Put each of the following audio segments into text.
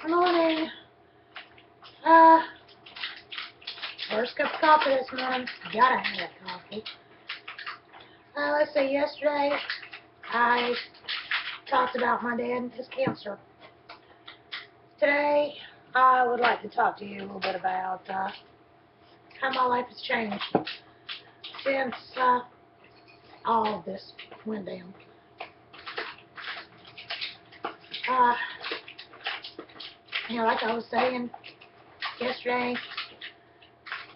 Morning. First cup of coffee this morning. Gotta have coffee. Let's see, yesterday I talked about my dad and his cancer. Today I would like to talk to you a little bit about how my life has changed since all of this went down. Like I was saying yesterday,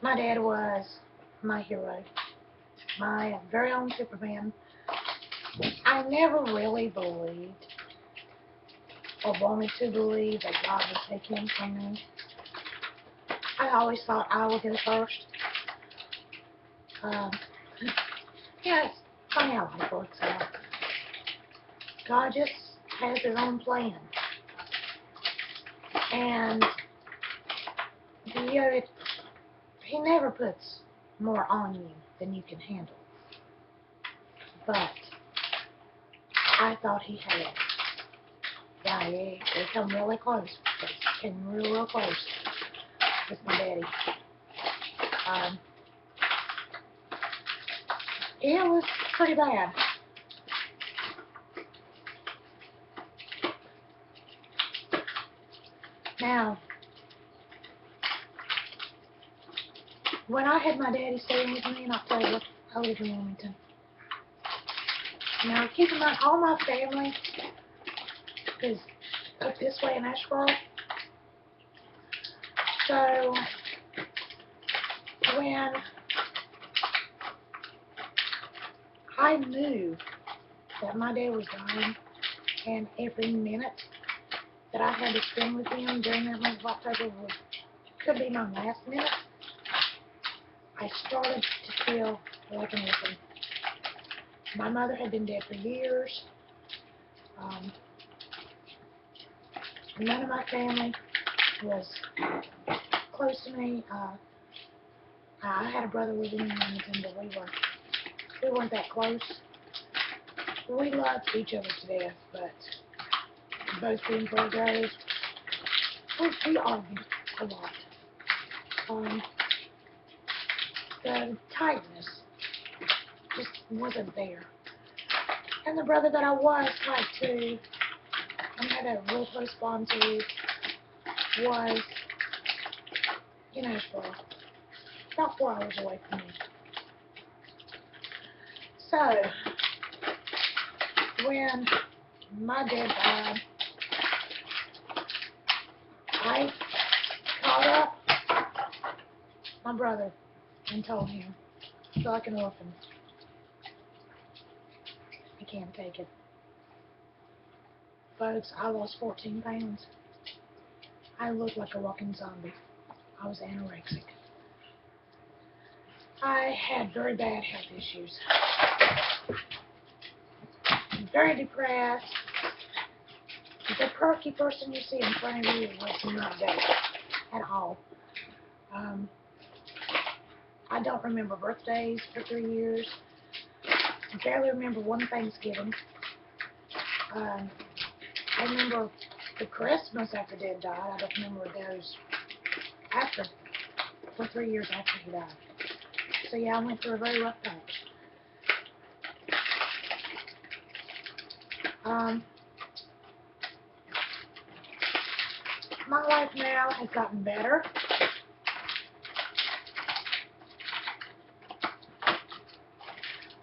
my dad was my hero, my very own Superman. I never really believed or wanted to believe that God would take him from me. I always thought I would go first. It's funny how life works out. God just has his own plan. And he never puts more on you than you can handle. But I thought he had. Yeah, they come really close. They came real close with my daddy. It was pretty bad. Now, when I had my daddy staying with me in October, I lived in Wilmington. Now, keep in mind, all my family is up this way in Asheboro. So, when I knew that my dad was dying, and every minute that I had to spend with him during that month of October could be my last minute, I started to feel like an orphan. My mother had been dead for years. None of my family was close to me. I had a brother living in Wilmington, but we weren't that close. We loved each other to death, but both being Virgos, we argued a lot. The tightness just wasn't there. And the brother that I was tight to and had a real close bond to was in Asheboro, about 4 hours away from me. So, when my dad died, I called up my brother and told him, I feel like an orphan. I can't take it. Folks, I lost 14 pounds. I looked like a walking zombie. I was anorexic. I had very bad health issues. Very depressed. The perky person you see in front of you was not there at all. I don't remember birthdays for 3 years. I barely remember one Thanksgiving. I remember the Christmas after Dad died. I don't remember those for 3 years after he died. So yeah, I went through a very rough patch. My life now has gotten better.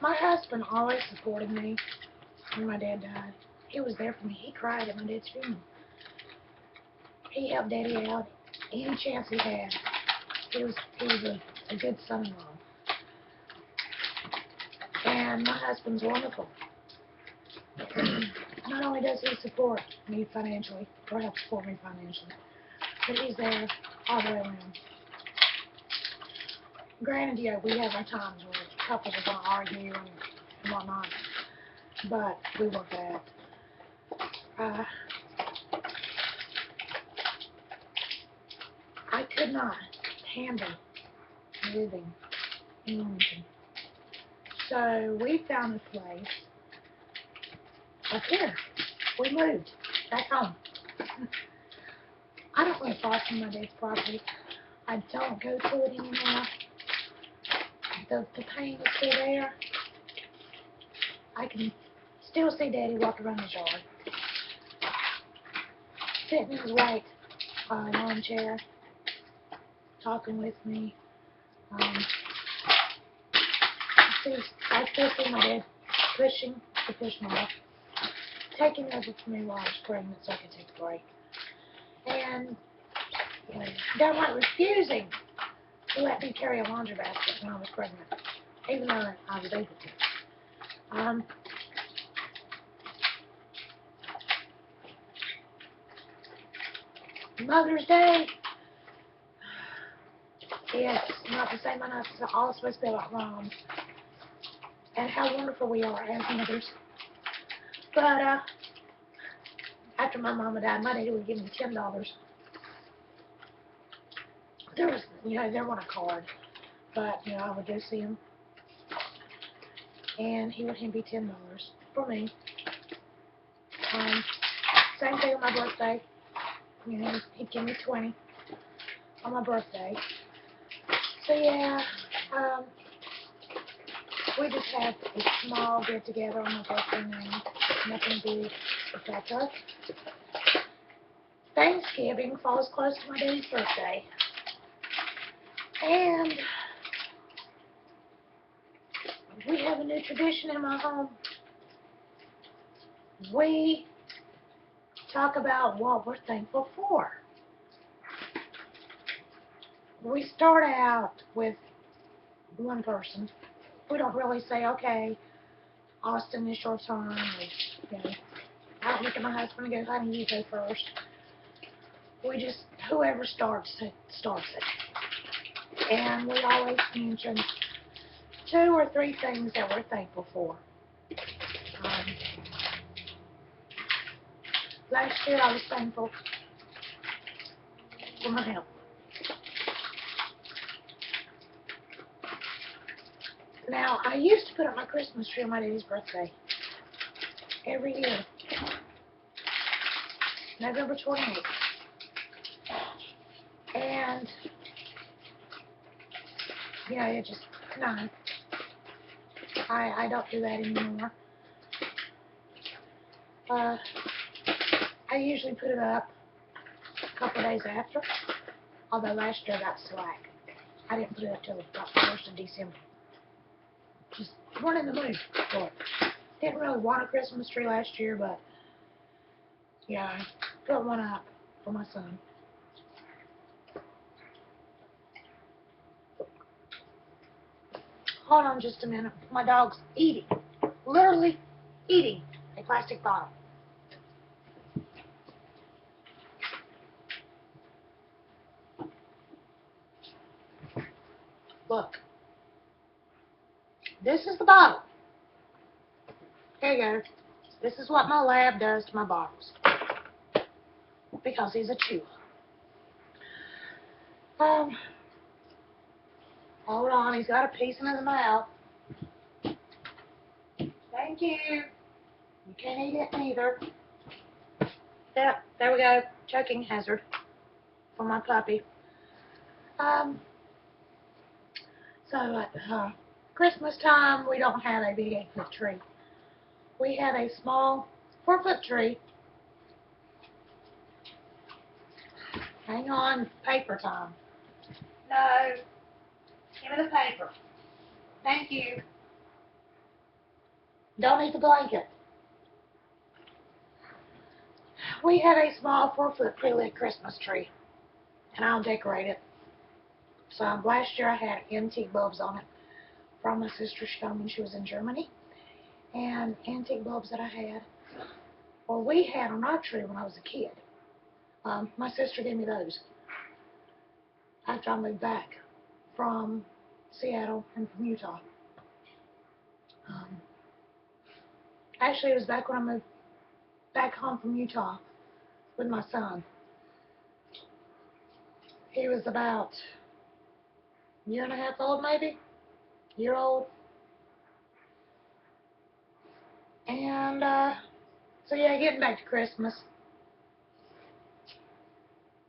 My husband always supported me when my dad died. He was there for me. He cried at my dad's funeral. He helped Daddy out any chance he had. He was a good son-in-law. And my husband's wonderful. Not only does he support me financially, or help support me financially, but he's there all the way around. Granted, yeah, we have our times where couples are going to argue and whatnot, but we work it out. I could not handle living in Wilmington. So we found a place up here. We moved back home. I don't really frost on my dad's property. I don't go to it anymore. The pain is still there. I can still see Daddy walk around his yard, sitting in his white lawn chair, talking with me. I still see my dad pushing the push off, taking over for me while I was pregnant so I could take a break. And downright refusing to let me carry a laundry basket when I was pregnant, even though I was able to. Mother's Day is not the same enough. It's all supposed to be about moms and how wonderful we are as mothers. But after my mama died, my daddy would give me $10. There wasn't a card, but I would go see him, and he would hand me $10 for me. Same thing on my birthday. He'd give me 20 on my birthday. So yeah, we just had a small get together on my birthday now. Nothing big, etc. Thanksgiving falls close to my daddy's birthday, and we have a new tradition in my home. We talk about what we're thankful for. We start out with one person. We don't really say, okay, Austin, it's your turn. I don't look at my husband and go, honey, you go first. We just, whoever starts it. And we always mention 2 or 3 things that we're thankful for. Last year I was thankful for my health. Now, I used to put up my Christmas tree on my daddy's birthday every year, November 28th. And, it just, no, I don't do that anymore. I usually put it up a couple of days after, although last year I got slack. I didn't put it up till about the 1st of December. Just weren't in the mood for it. Didn't really want a Christmas tree last year, but yeah, put one up for my son. Hold on just a minute. My dog's eating, literally eating a plastic bottle. Look, this is the bottle. Here you go. This is what my lab does to my bottles, because he's a chewer. Hold on, he's got a piece in his mouth. Thank you. You can't eat it neither. Yep, there we go. Choking hazard for my puppy. So at Christmas time, we don't have a big 8-foot tree. We have a small 4-foot tree. Hang on, paper time. No, give me the paper. Thank you. Don't eat the blanket. We have a small 4-foot pre-lit Christmas tree, and I'll decorate it. So last year I had antique bulbs on it from my sister. She got them when she was in Germany. And antique bulbs that I had, or we had on our tree when I was a kid. My sister gave me those after I moved back from Seattle and from Utah. Actually, it was back when I moved back home from Utah with my son. He was about a year and a half old, maybe, year old. And so yeah, getting back to Christmas.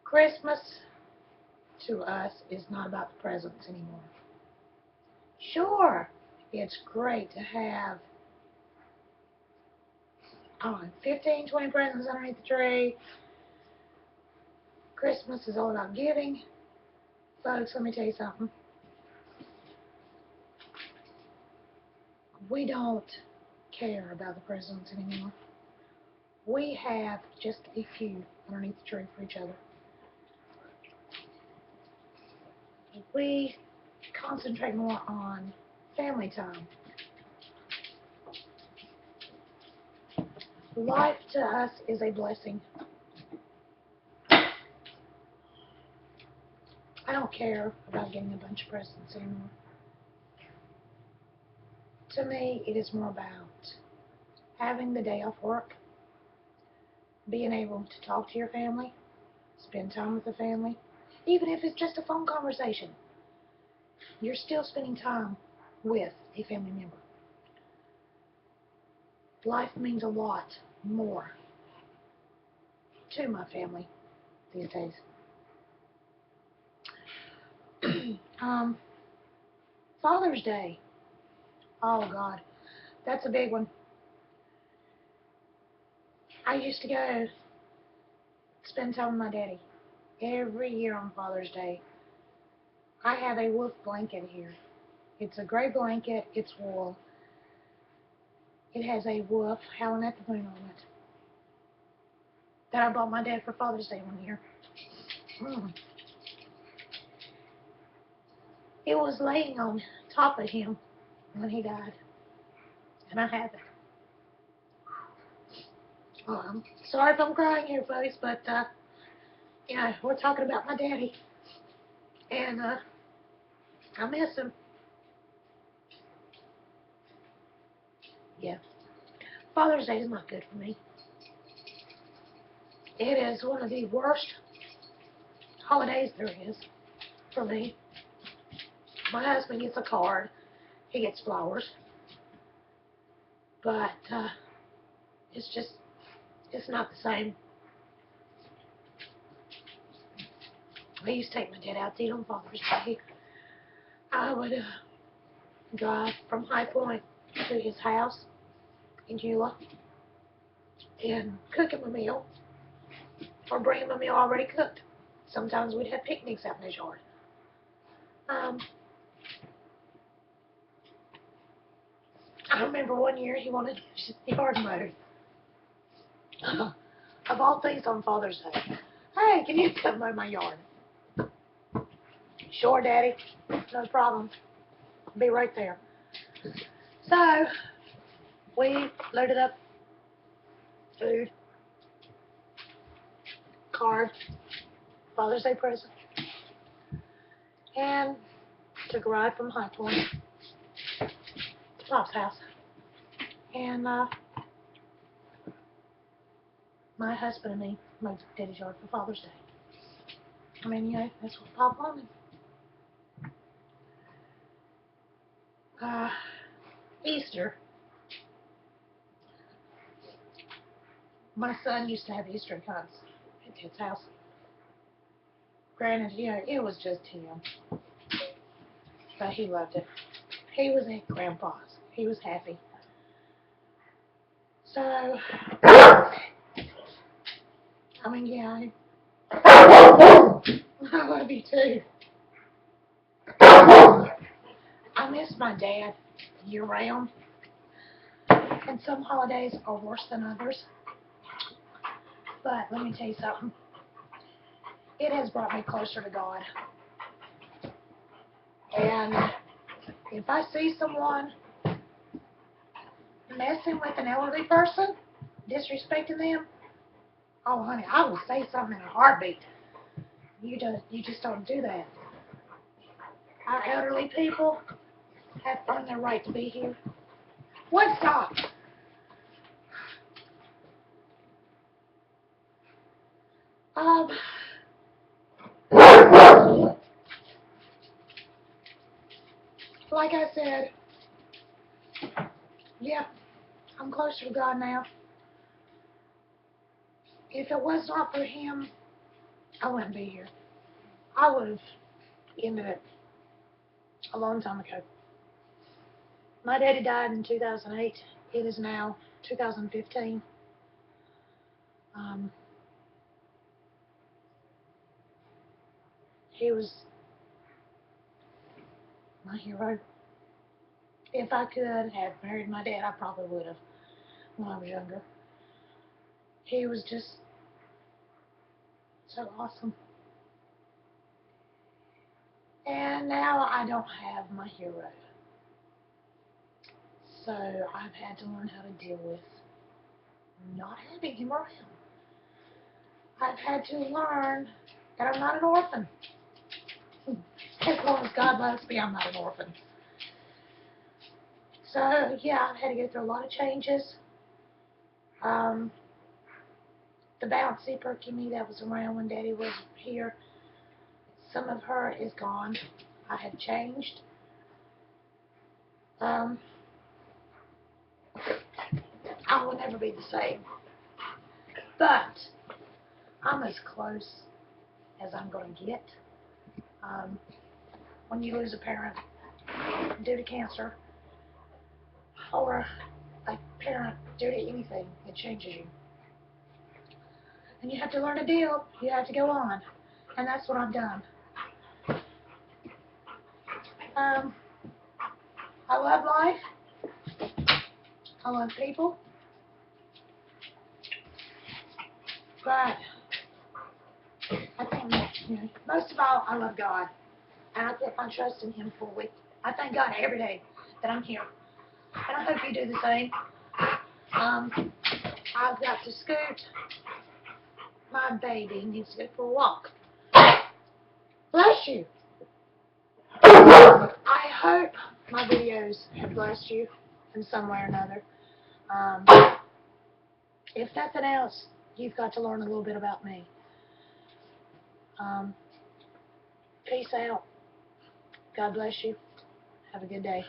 Christmas to us is not about the presents anymore. Sure, it's great to have 15, 20 presents underneath the tree. Christmas is all about giving. Folks, let me tell you something. We don't care about the presents anymore. We have just a few underneath the tree for each other. We concentrate more on family time. Life to us is a blessing. I don't care about getting a bunch of presents anymore. To me, it is more about having the day off work, being able to talk to your family, spend time with the family, even if it's just a phone conversation. You're still spending time with a family member. Life means a lot more to my family these days. Father's Day. Oh God, that's a big one. I used to go spend time with my daddy every year on Father's Day. I have a wolf blanket here. It's a gray blanket. It's wool. It has a wolf howling at the moon on it that I bought my dad for Father's Day one year. It was laying on top of him when he died, and I have it. Oh, I'm sorry if I'm crying here, folks, but we're talking about my daddy, and I miss him. Yeah, Father's Day is not good for me. It is one of the worst holidays there is for me. My husband gets a card. He gets flowers. But it's not the same. I used to take my dad out to eat on Father's Day. I would drive from High Point to his house in Eula and cook him a meal or bring him a meal already cooked. Sometimes we'd have picnics out in his yard. I remember one year he wanted the yard mowed. Of all things on Father's Day. Hey, can you come mow my yard? Sure, Daddy. No problem. I'll be right there. So, we loaded up food, card, Father's Day present, and took a ride from High Point to Pop's house. And my husband and me mowed Daddy's yard for Father's Day. I mean, that's what Pop wanted. Easter. My son used to have Easter hunts at his house. Granted, it was just him, but he loved it. He was at Grandpa's. He was happy. So, I mean, I love you too. I miss my dad year-round, and some holidays are worse than others. But let me tell you something. It has brought me closer to God. And if I see someone messing with an elderly person, disrespecting them, oh honey, I will say something in a heartbeat. You just don't do that. Our elderly people have earned their right to be here. Woodstock. Like I said, yeah, I'm closer to God now. If it was not for Him I wouldn't be here. I would have ended it a long time ago. My daddy died in 2008. It is now 2015. Um, he was my hero. If I could have married my dad, I probably would have when I was younger. He was just so awesome. And now I don't have my hero. So I've had to learn how to deal with not having him around. I've had to learn that I'm not an orphan. As long as God loves me, I'm not an orphan. So yeah, I've had to go through a lot of changes. Um, the bouncy, perky me that was around when Daddy was here, some of her is gone. I have changed. Um, I will never be the same. But I'm as close as I'm going to get. When you lose a parent due to cancer, or a parent due to anything, it changes you. And you have to learn to deal. You have to go on. And that's what I've done. I love life. I love people. But I think, most of all, I love God. And I put my trust in Him fully. I thank God every day that I'm here. And I hope you do the same. I've got to scoot. My baby needs to go for a walk. Bless you. I hope my videos have blessed you in some way or another. If nothing else, you've got to learn a little bit about me. Peace out. God bless you. Have a good day.